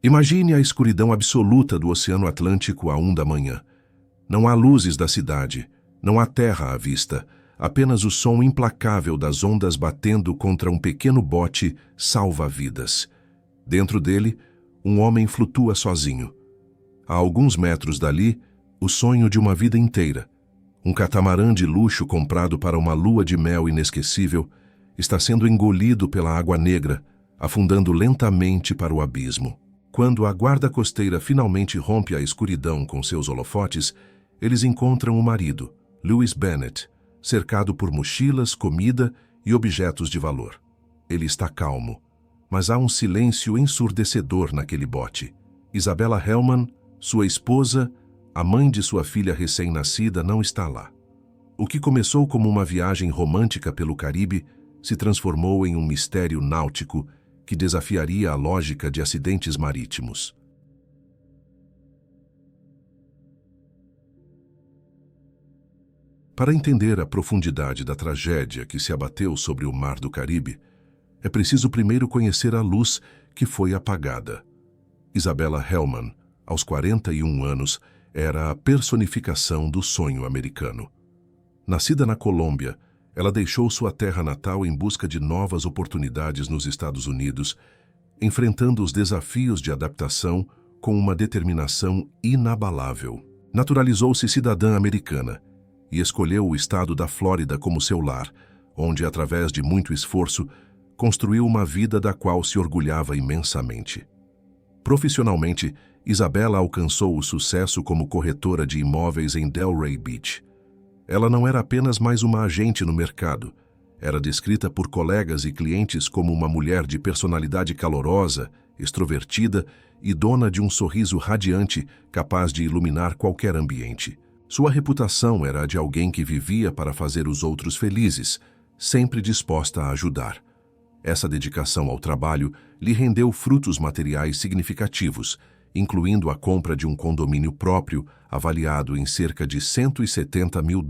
Imagine a escuridão absoluta do Oceano Atlântico à 1 da manhã. Não há luzes da cidade, não há terra à vista, apenas o som implacável das ondas batendo contra um pequeno bote salva-vidas. Dentro dele, um homem flutua sozinho. A alguns metros dali, o sonho de uma vida inteira. Um catamarã de luxo comprado para uma lua de mel inesquecível está sendo engolido pela água negra, afundando lentamente para o abismo. Quando a guarda costeira finalmente rompe a escuridão com seus holofotes, eles encontram o marido, Lewis Bennett, cercado por mochilas, comida e objetos de valor. Ele está calmo, mas há um silêncio ensurdecedor naquele bote. Isabella Hellman, sua esposa, a mãe de sua filha recém-nascida, não está lá. O que começou como uma viagem romântica pelo Caribe se transformou em um mistério náutico que desafiaria a lógica de acidentes marítimos. Para entender a profundidade da tragédia que se abateu sobre o mar do Caribe, é preciso primeiro conhecer a luz que foi apagada. Isabella Hellman, aos 41 anos, era a personificação do sonho americano. Nascida na Colômbia, ela deixou sua terra natal em busca de novas oportunidades nos Estados Unidos, enfrentando os desafios de adaptação com uma determinação inabalável. Naturalizou-se cidadã americana e escolheu o estado da Flórida como seu lar, onde, através de muito esforço, construiu uma vida da qual se orgulhava imensamente. Profissionalmente, Isabella alcançou o sucesso como corretora de imóveis em Delray Beach. Ela não era apenas mais uma agente no mercado. Era descrita por colegas e clientes como uma mulher de personalidade calorosa, extrovertida e dona de um sorriso radiante capaz de iluminar qualquer ambiente. Sua reputação era a de alguém que vivia para fazer os outros felizes, sempre disposta a ajudar. Essa dedicação ao trabalho lhe rendeu frutos materiais significativos, incluindo a compra de um condomínio próprio avaliado em cerca de $170 mil,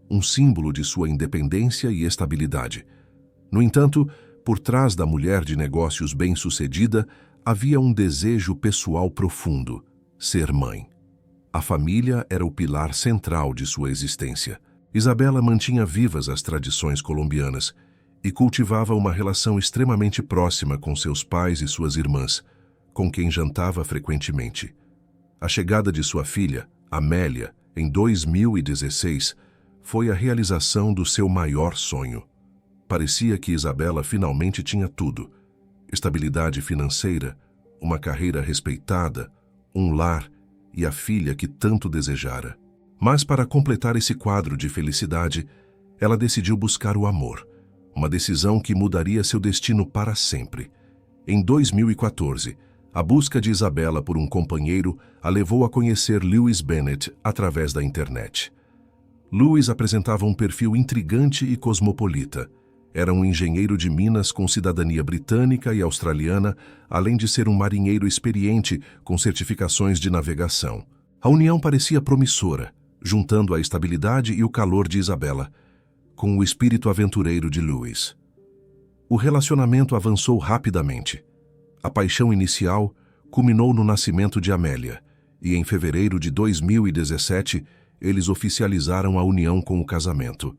um símbolo de sua independência e estabilidade. No entanto, por trás da mulher de negócios bem-sucedida, havia um desejo pessoal profundo: ser mãe. A família era o pilar central de sua existência. Isabella mantinha vivas as tradições colombianas e cultivava uma relação extremamente próxima com seus pais e suas irmãs, com quem jantava frequentemente. A chegada de sua filha, Amélia, em 2016, foi a realização do seu maior sonho. Parecia que Isabella finalmente tinha tudo: estabilidade financeira, uma carreira respeitada, um lar e a filha que tanto desejara. Mas para completar esse quadro de felicidade, ela decidiu buscar o amor, uma decisão que mudaria seu destino para sempre. Em 2014, a busca de Isabella por um companheiro a levou a conhecer Lewis Bennett através da internet. Lewis apresentava um perfil intrigante e cosmopolita. Era um engenheiro de minas com cidadania britânica e australiana, além de ser um marinheiro experiente com certificações de navegação. A união parecia promissora, juntando a estabilidade e o calor de Isabella com o espírito aventureiro de Lewis. O relacionamento avançou rapidamente. A paixão inicial culminou no nascimento de Amélia, e em fevereiro de 2017, eles oficializaram a união com o casamento.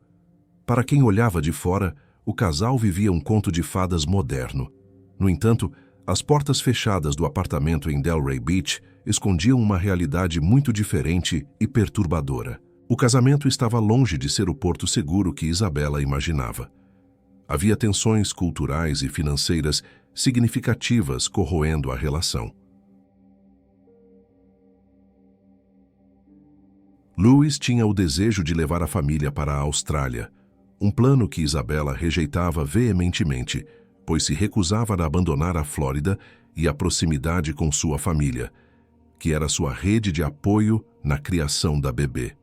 Para quem olhava de fora, o casal vivia um conto de fadas moderno. No entanto, as portas fechadas do apartamento em Delray Beach escondiam uma realidade muito diferente e perturbadora. O casamento estava longe de ser o porto seguro que Isabella imaginava. Havia tensões culturais e financeiras significativas corroendo a relação. Lewis tinha o desejo de levar a família para a Austrália, um plano que Isabella rejeitava veementemente, pois se recusava a abandonar a Flórida e a proximidade com sua família, que era sua rede de apoio na criação da bebê.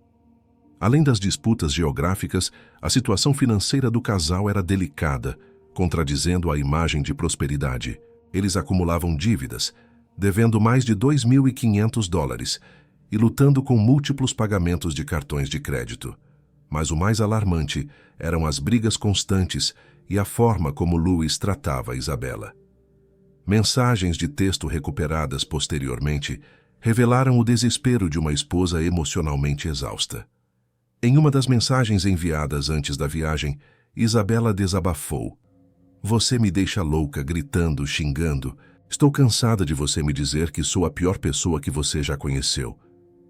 Além das disputas geográficas, a situação financeira do casal era delicada, contradizendo a imagem de prosperidade. Eles acumulavam dívidas, devendo mais de $2.500 e lutando com múltiplos pagamentos de cartões de crédito. Mas o mais alarmante eram as brigas constantes e a forma como Lewis tratava Isabella. Mensagens de texto recuperadas posteriormente revelaram o desespero de uma esposa emocionalmente exausta. Em uma das mensagens enviadas antes da viagem, Isabela desabafou. "Você me deixa louca, gritando, xingando. Estou cansada de você me dizer que sou a pior pessoa que você já conheceu."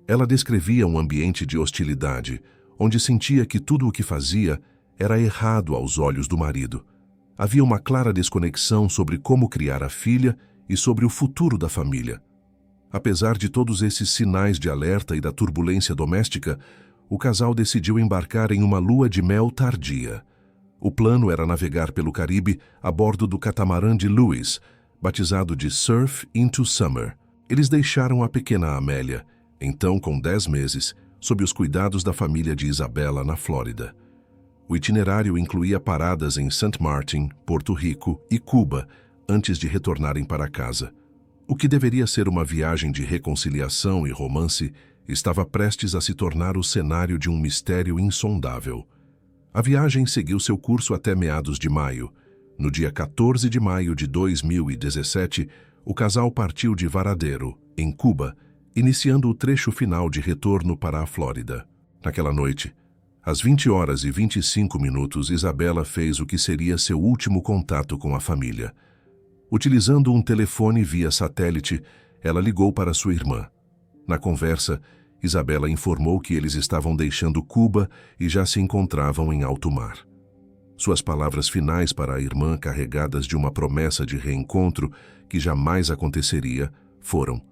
Ela descrevia um ambiente de hostilidade, onde sentia que tudo o que fazia era errado aos olhos do marido. Havia uma clara desconexão sobre como criar a filha e sobre o futuro da família. Apesar de todos esses sinais de alerta e da turbulência doméstica, o casal decidiu embarcar em uma lua de mel tardia. O plano era navegar pelo Caribe a bordo do catamarã de Lewis, batizado de Surf into Summer. Eles deixaram a pequena Amélia, então com 10 meses, sob os cuidados da família de Isabela na Flórida. O itinerário incluía paradas em St. Martin, Porto Rico e Cuba, antes de retornarem para casa. O que deveria ser uma viagem de reconciliação e romance estava prestes a se tornar o cenário de um mistério insondável. A viagem seguiu seu curso até meados de maio. No dia 14 de maio de 2017, o casal partiu de Varadero, em Cuba, iniciando o trecho final de retorno para a Flórida. Naquela noite, às 20h25, Isabela fez o que seria seu último contato com a família. Utilizando um telefone via satélite, ela ligou para sua irmã. Na conversa, Isabela informou que eles estavam deixando Cuba e já se encontravam em alto mar. Suas palavras finais para a irmã, carregadas de uma promessa de reencontro que jamais aconteceria, foram: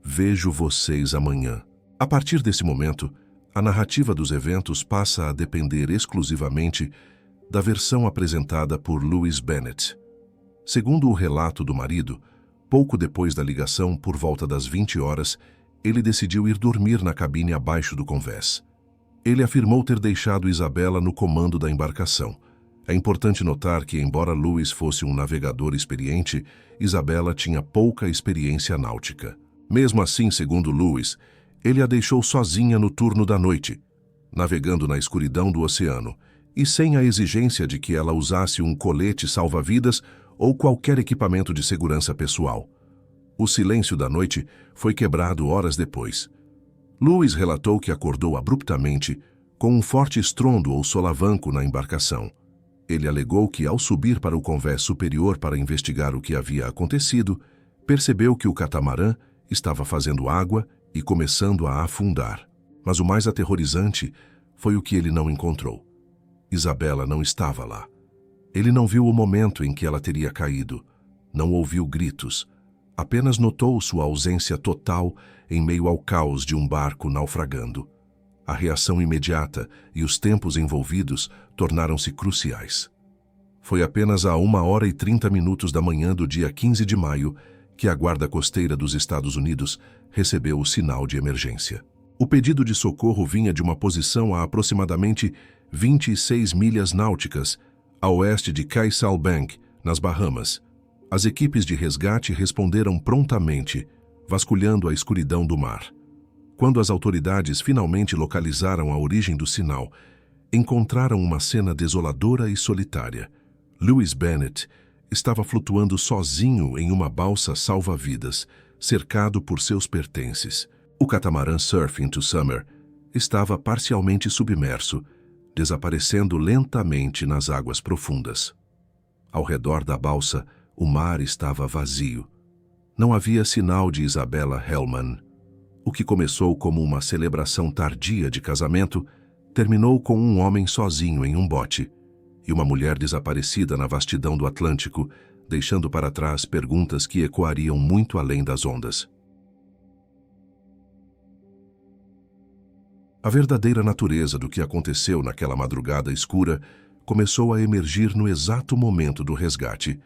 "Vejo vocês amanhã." A partir desse momento, a narrativa dos eventos passa a depender exclusivamente da versão apresentada por Louise Bennett. Segundo o relato do marido, pouco depois da ligação, por volta das 20 horas, ele decidiu ir dormir na cabine abaixo do convés. Ele afirmou ter deixado Isabela no comando da embarcação. É importante notar que, embora Louis fosse um navegador experiente, Isabela tinha pouca experiência náutica. Mesmo assim, segundo Louis, ele a deixou sozinha no turno da noite, navegando na escuridão do oceano, e sem a exigência de que ela usasse um colete salva-vidas ou qualquer equipamento de segurança pessoal. O silêncio da noite foi quebrado horas depois. Louis relatou que acordou abruptamente com um forte estrondo ou solavanco na embarcação. Ele alegou que, ao subir para o convés superior para investigar o que havia acontecido, percebeu que o catamarã estava fazendo água e começando a afundar. Mas o mais aterrorizante foi o que ele não encontrou. Isabela não estava lá. Ele não viu o momento em que ela teria caído, não ouviu gritos, apenas notou sua ausência total em meio ao caos de um barco naufragando. A reação imediata e os tempos envolvidos tornaram-se cruciais. Foi apenas a 1h30 da manhã do dia 15 de maio que a Guarda Costeira dos Estados Unidos recebeu o sinal de emergência. O pedido de socorro vinha de uma posição a aproximadamente 26 milhas náuticas a oeste de Cayce Bank, nas Bahamas. As equipes de resgate responderam prontamente, vasculhando a escuridão do mar. Quando as autoridades finalmente localizaram a origem do sinal, encontraram uma cena desoladora e solitária. Louise Bennett estava flutuando sozinho em uma balsa salva-vidas, cercado por seus pertences. O catamarã Surf into Summer estava parcialmente submerso, desaparecendo lentamente nas águas profundas. Ao redor da balsa, o mar estava vazio. Não havia sinal de Isabella Hellman. O que começou como uma celebração tardia de casamento terminou com um homem sozinho em um bote e uma mulher desaparecida na vastidão do Atlântico, deixando para trás perguntas que ecoariam muito além das ondas. A verdadeira natureza do que aconteceu naquela madrugada escura começou a emergir no exato momento do resgate,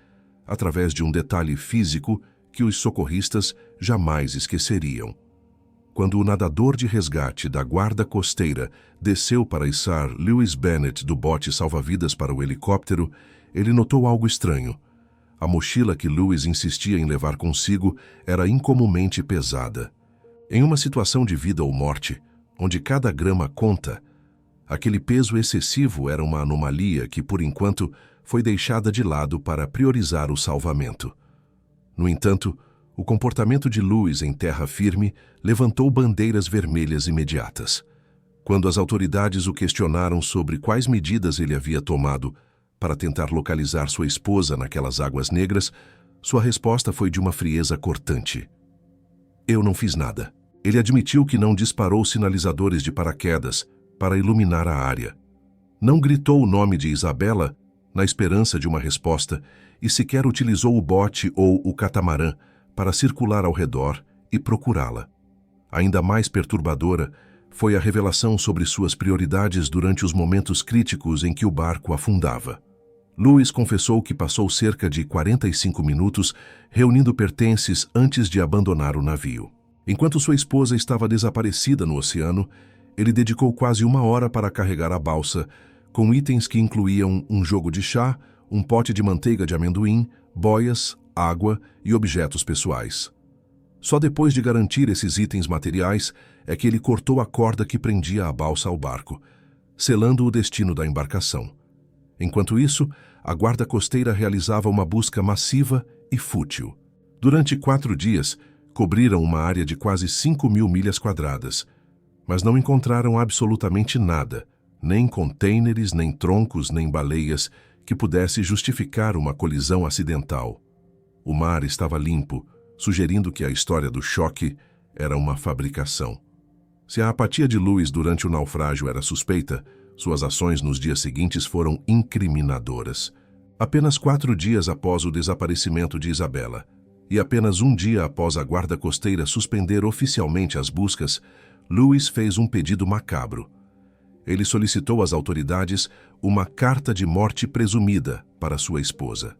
através de um detalhe físico que os socorristas jamais esqueceriam. Quando o nadador de resgate da Guarda Costeira desceu para içar Louise Bennett do bote salva-vidas para o helicóptero, ele notou algo estranho. A mochila que Louise insistia em levar consigo era incomumente pesada. Em uma situação de vida ou morte, onde cada grama conta, aquele peso excessivo era uma anomalia que, por enquanto, foi deixada de lado para priorizar o salvamento. No entanto, o comportamento de Lewis em terra firme levantou bandeiras vermelhas imediatas. Quando as autoridades o questionaram sobre quais medidas ele havia tomado para tentar localizar sua esposa naquelas águas negras, sua resposta foi de uma frieza cortante. Eu não fiz nada. Ele admitiu que não disparou sinalizadores de paraquedas para iluminar a área. Não gritou o nome de Isabella na esperança de uma resposta e sequer utilizou o bote ou o catamarã para circular ao redor e procurá-la. Ainda mais perturbadora foi a revelação sobre suas prioridades durante os momentos críticos em que o barco afundava. Lewis confessou que passou cerca de 45 minutos reunindo pertences antes de abandonar o navio. Enquanto sua esposa estava desaparecida no oceano, ele dedicou quase 1 hora para carregar a balsa, com itens que incluíam um jogo de chá, um pote de manteiga de amendoim, boias, água e objetos pessoais. Só depois de garantir esses itens materiais é que ele cortou a corda que prendia a balsa ao barco, selando o destino da embarcação. Enquanto isso, a guarda costeira realizava uma busca massiva e fútil. Durante 4 dias, cobriram uma área de quase 5.000 milhas quadradas, mas não encontraram absolutamente nada, nem contêineres, nem troncos, nem baleias, que pudesse justificar uma colisão acidental. O mar estava limpo, sugerindo que a história do choque era uma fabricação. Se a apatia de Lewis durante o naufrágio era suspeita, suas ações nos dias seguintes foram incriminadoras. Apenas 4 dias após o desaparecimento de Isabella, e apenas 1 dia após a guarda costeira suspender oficialmente as buscas, Lewis fez um pedido macabro. Ele solicitou às autoridades uma carta de morte presumida para sua esposa.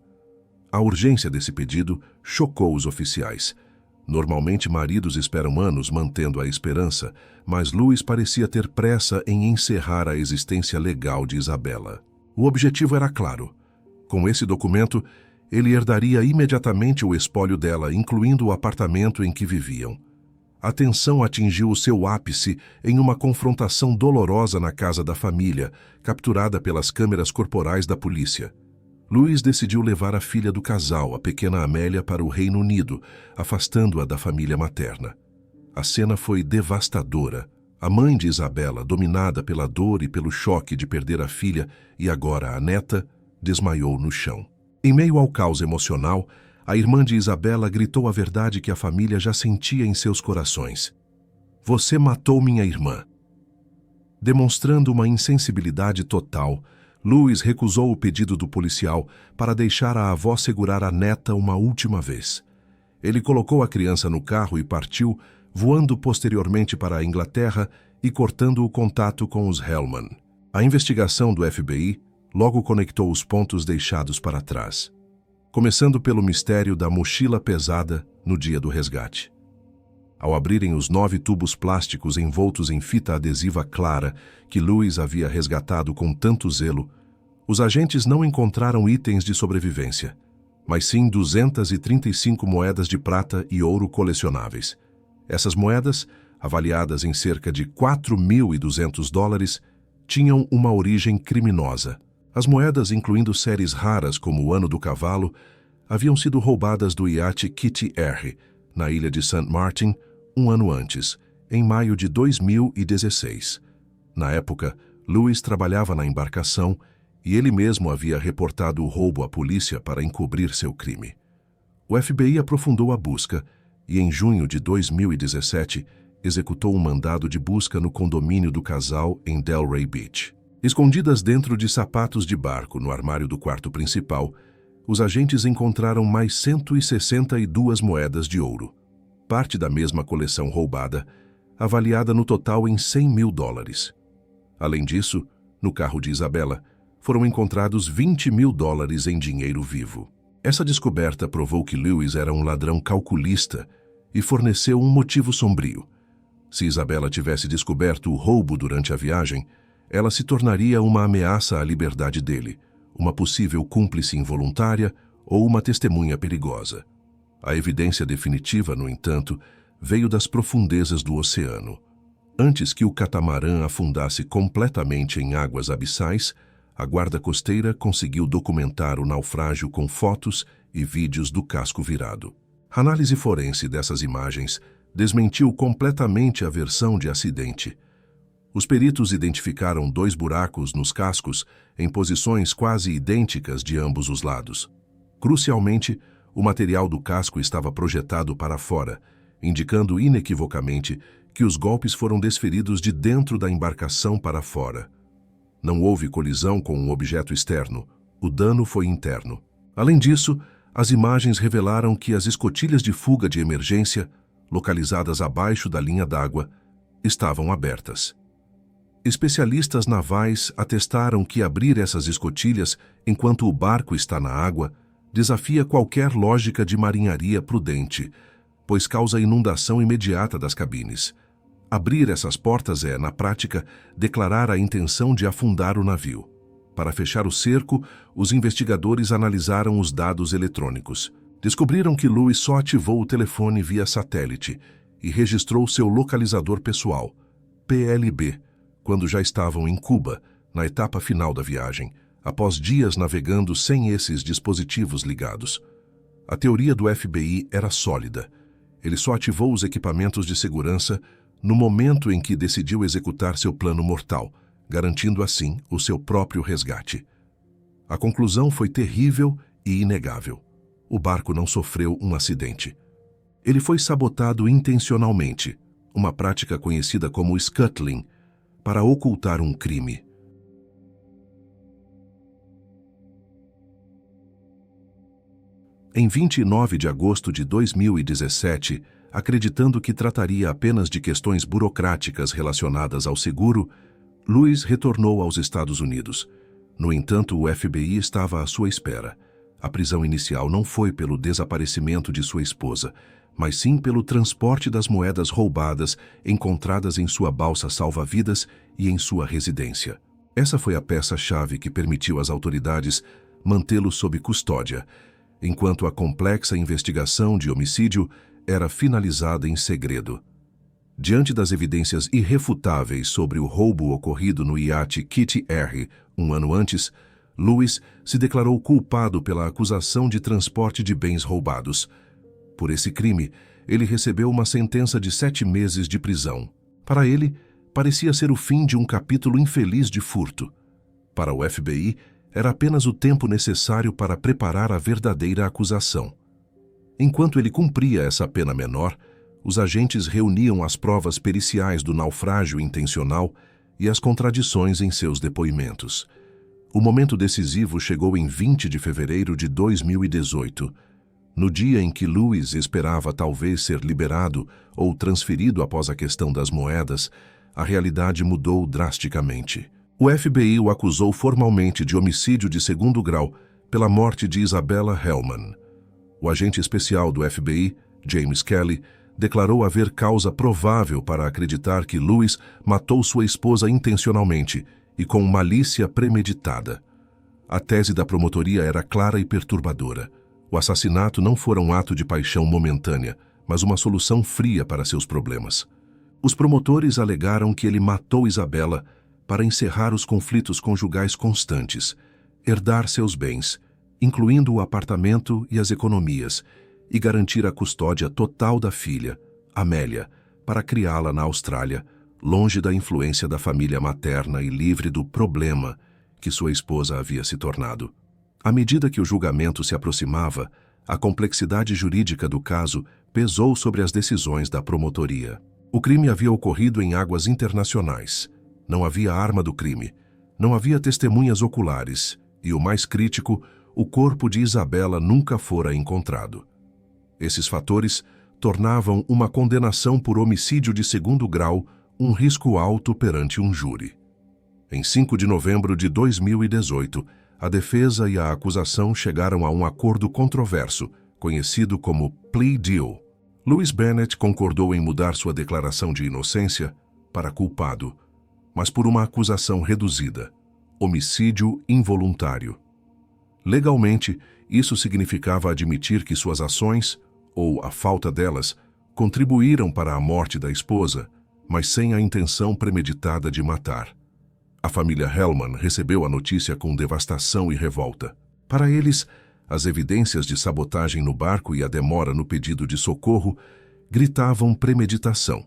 A urgência desse pedido chocou os oficiais. Normalmente maridos esperam anos mantendo a esperança, mas Lewis parecia ter pressa em encerrar a existência legal de Isabella. O objetivo era claro. Com esse documento, ele herdaria imediatamente o espólio dela, incluindo o apartamento em que viviam. A tensão atingiu o seu ápice em uma confrontação dolorosa na casa da família, capturada pelas câmeras corporais da polícia. Lewis decidiu levar a filha do casal, a pequena Amélia, para o Reino Unido, afastando-a da família materna. A cena foi devastadora. A mãe de Isabella, dominada pela dor e pelo choque de perder a filha e agora a neta, desmaiou no chão. Em meio ao caos emocional, a irmã de Isabella gritou a verdade que a família já sentia em seus corações. "Você matou minha irmã." Demonstrando uma insensibilidade total, Lewis recusou o pedido do policial para deixar a avó segurar a neta uma última vez. Ele colocou a criança no carro e partiu, voando posteriormente para a Inglaterra e cortando o contato com os Hellman. A investigação do FBI logo conectou os pontos deixados para trás, começando pelo mistério da mochila pesada no dia do resgate. Ao abrirem os 9 tubos plásticos envoltos em fita adesiva clara que Lewis havia resgatado com tanto zelo, os agentes não encontraram itens de sobrevivência, mas sim 235 moedas de prata e ouro colecionáveis. Essas moedas, avaliadas em cerca de $4.200, tinham uma origem criminosa. As moedas, incluindo séries raras como o Ano do Cavalo, haviam sido roubadas do iate Kitty R, na ilha de St. Martin, 1 ano antes, em maio de 2016. Na época, Lewis trabalhava na embarcação e ele mesmo havia reportado o roubo à polícia para encobrir seu crime. O FBI aprofundou a busca e, em junho de 2017, executou um mandado de busca no condomínio do casal em Delray Beach. Escondidas dentro de sapatos de barco no armário do quarto principal, os agentes encontraram mais 162 moedas de ouro, parte da mesma coleção roubada, avaliada no total em $100.000. Além disso, no carro de Isabella, foram encontrados $20.000 em dinheiro vivo. Essa descoberta provou que Lewis era um ladrão calculista e forneceu um motivo sombrio. Se Isabella tivesse descoberto o roubo durante a viagem, ela se tornaria uma ameaça à liberdade dele, uma possível cúmplice involuntária ou uma testemunha perigosa. A evidência definitiva, no entanto, veio das profundezas do oceano. Antes que o catamarã afundasse completamente em águas abissais, a guarda costeira conseguiu documentar o naufrágio com fotos e vídeos do casco virado. A análise forense dessas imagens desmentiu completamente a versão de acidente. Os peritos identificaram 2 buracos nos cascos em posições quase idênticas de ambos os lados. Crucialmente, o material do casco estava projetado para fora, indicando inequivocamente que os golpes foram desferidos de dentro da embarcação para fora. Não houve colisão com um objeto externo, o dano foi interno. Além disso, as imagens revelaram que as escotilhas de fuga de emergência, localizadas abaixo da linha d'água, estavam abertas. Especialistas navais atestaram que abrir essas escotilhas enquanto o barco está na água desafia qualquer lógica de marinharia prudente, pois causa inundação imediata das cabines. Abrir essas portas é, na prática, declarar a intenção de afundar o navio. Para fechar o cerco, os investigadores analisaram os dados eletrônicos. Descobriram que Lewis só ativou o telefone via satélite e registrou seu localizador pessoal, PLB, quando já estavam em Cuba, na etapa final da viagem, após dias navegando sem esses dispositivos ligados. A teoria do FBI era sólida. Ele só ativou os equipamentos de segurança no momento em que decidiu executar seu plano mortal, garantindo assim o seu próprio resgate. A conclusão foi terrível e inegável. O barco não sofreu um acidente. Ele foi sabotado intencionalmente, uma prática conhecida como scuttling, para ocultar um crime. Em 29 de agosto de 2017, acreditando que trataria apenas de questões burocráticas relacionadas ao seguro, Lewis retornou aos Estados Unidos. No entanto, o FBI estava à sua espera. A prisão inicial não foi pelo desaparecimento de sua esposa, mas sim pelo transporte das moedas roubadas encontradas em sua balsa salva-vidas e em sua residência. Essa foi a peça-chave que permitiu às autoridades mantê-lo sob custódia, enquanto a complexa investigação de homicídio era finalizada em segredo. Diante das evidências irrefutáveis sobre o roubo ocorrido no iate Kitty R. um ano antes, Lewis se declarou culpado pela acusação de transporte de bens roubados. Por esse crime, ele recebeu uma sentença de 7 meses de prisão. Para ele, parecia ser o fim de um capítulo infeliz de furto. Para o FBI, era apenas o tempo necessário para preparar a verdadeira acusação. Enquanto ele cumpria essa pena menor, os agentes reuniam as provas periciais do naufrágio intencional e as contradições em seus depoimentos. O momento decisivo chegou em 20 de fevereiro de 2018. No dia em que Lewis esperava talvez ser liberado ou transferido após a questão das moedas, a realidade mudou drasticamente. O FBI o acusou formalmente de homicídio de 2º grau pela morte de Isabella Hellman. O agente especial do FBI, James Kelly, declarou haver causa provável para acreditar que Lewis matou sua esposa intencionalmente e com malícia premeditada. A tese da promotoria era clara e perturbadora. O assassinato não fora um ato de paixão momentânea, mas uma solução fria para seus problemas. Os promotores alegaram que ele matou Isabella para encerrar os conflitos conjugais constantes, herdar seus bens, incluindo o apartamento e as economias, e garantir a custódia total da filha, Amélia, para criá-la na Austrália, longe da influência da família materna e livre do problema que sua esposa havia se tornado. À medida que o julgamento se aproximava, a complexidade jurídica do caso pesou sobre as decisões da promotoria. O crime havia ocorrido em águas internacionais. Não havia arma do crime, não havia testemunhas oculares e, o mais crítico, o corpo de Isabella nunca fora encontrado. Esses fatores tornavam uma condenação por homicídio de 2º grau um risco alto perante um júri. Em 5 de novembro de 2018, a defesa e a acusação chegaram a um acordo controverso, conhecido como plea deal. Lewis Bennett concordou em mudar sua declaração de inocência para culpado, mas por uma acusação reduzida: homicídio involuntário. Legalmente, isso significava admitir que suas ações, ou a falta delas, contribuíram para a morte da esposa, mas sem a intenção premeditada de matar. A família Hellman recebeu a notícia com devastação e revolta. Para eles, As evidências de sabotagem no barco e a demora no pedido de socorro gritavam premeditação,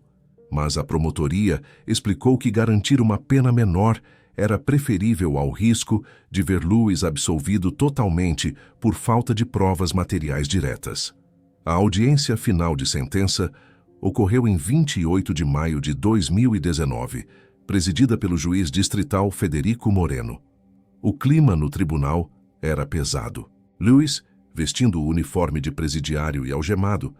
mas a promotoria explicou que garantir uma pena menor era preferível ao risco de ver Lewis absolvido totalmente por falta de provas materiais diretas. A audiência final de sentença ocorreu em 28 de maio de 2019, presidida pelo juiz distrital Federico Moreno. O clima no tribunal era pesado. Lewis, vestindo o uniforme de presidiário e algemado,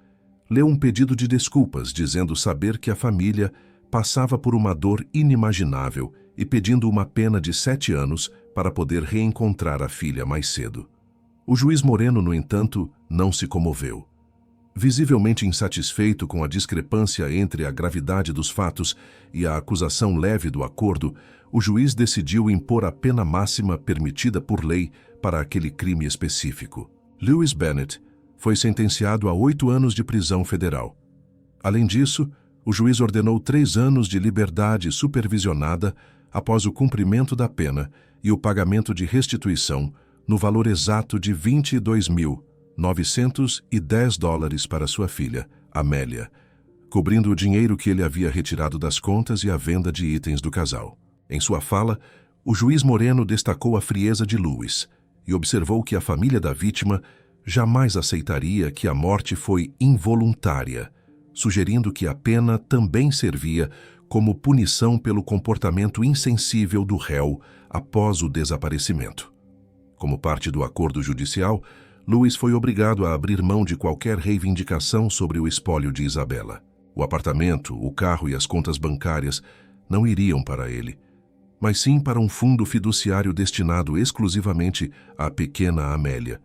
leu um pedido de desculpas, dizendo saber que a família passava por uma dor inimaginável e pedindo uma pena de 7 anos para poder reencontrar a filha mais cedo. O juiz Moreno, no entanto, não se comoveu. Visivelmente insatisfeito com a discrepância entre a gravidade dos fatos e a acusação leve do acordo, o juiz decidiu impor a pena máxima permitida por lei para aquele crime específico. Lewis Bennett foi sentenciado a 8 anos de prisão federal. Além disso, o juiz ordenou 3 anos de liberdade supervisionada após o cumprimento da pena e o pagamento de restituição no valor exato de $22.910 para sua filha, Amélia, cobrindo o dinheiro que ele havia retirado das contas e a venda de itens do casal. Em sua fala, o juiz Moreno destacou a frieza de Lewis e observou que a família da vítima jamais aceitaria que a morte foi involuntária, sugerindo que a pena também servia como punição pelo comportamento insensível do réu após o desaparecimento. Como parte do acordo judicial, Lewis foi obrigado a abrir mão de qualquer reivindicação sobre o espólio de Isabela. O apartamento, o carro e as contas bancárias não iriam para ele, mas sim para um fundo fiduciário destinado exclusivamente à pequena Amélia.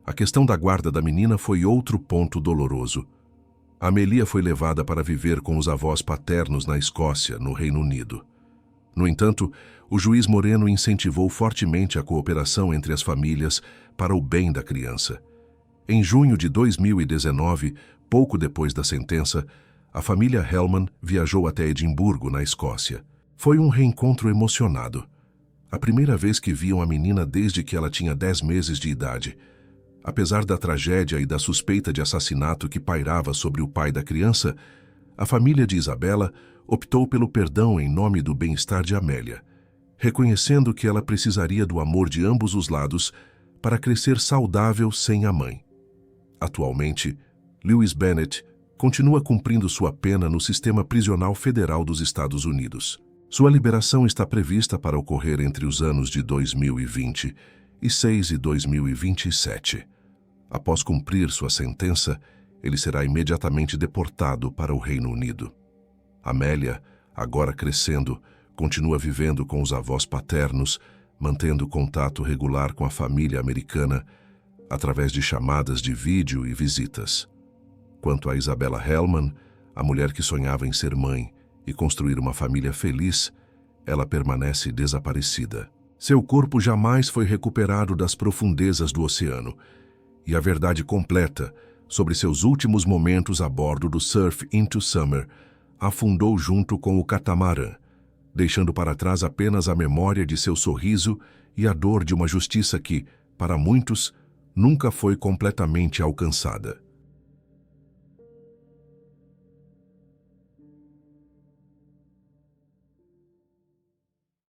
A questão da guarda da menina foi outro ponto doloroso. Amelia foi levada para viver com os avós paternos na Escócia, no Reino Unido. No entanto, o juiz Moreno incentivou fortemente a cooperação entre as famílias para o bem da criança. Em junho de 2019, pouco depois da sentença, a família Hellman viajou até Edimburgo, na Escócia. Foi um reencontro emocionado. A primeira vez que viam a menina desde que ela tinha 10 meses de idade. Apesar da tragédia e da suspeita de assassinato que pairava sobre o pai da criança, a família de Isabela optou pelo perdão em nome do bem-estar de Amélia, reconhecendo que ela precisaria do amor de ambos os lados para crescer saudável sem a mãe. Atualmente, Lewis Bennett continua cumprindo sua pena no Sistema Prisional Federal dos Estados Unidos. Sua liberação está prevista para ocorrer entre os anos de 2026 e 2027. Após cumprir sua sentença, ele será imediatamente deportado para o Reino Unido. Amélia, agora crescendo, continua vivendo com os avós paternos, mantendo contato regular com a família americana através de chamadas de vídeo e visitas. Quanto a Isabela Hellman, a mulher que sonhava em ser mãe e construir uma família feliz, ela permanece desaparecida. Seu corpo jamais foi recuperado das profundezas do oceano, e a verdade completa sobre seus últimos momentos a bordo do Surf Into Summer afundou junto com o catamarã, deixando para trás apenas a memória de seu sorriso e a dor de uma justiça que, para muitos, nunca foi completamente alcançada.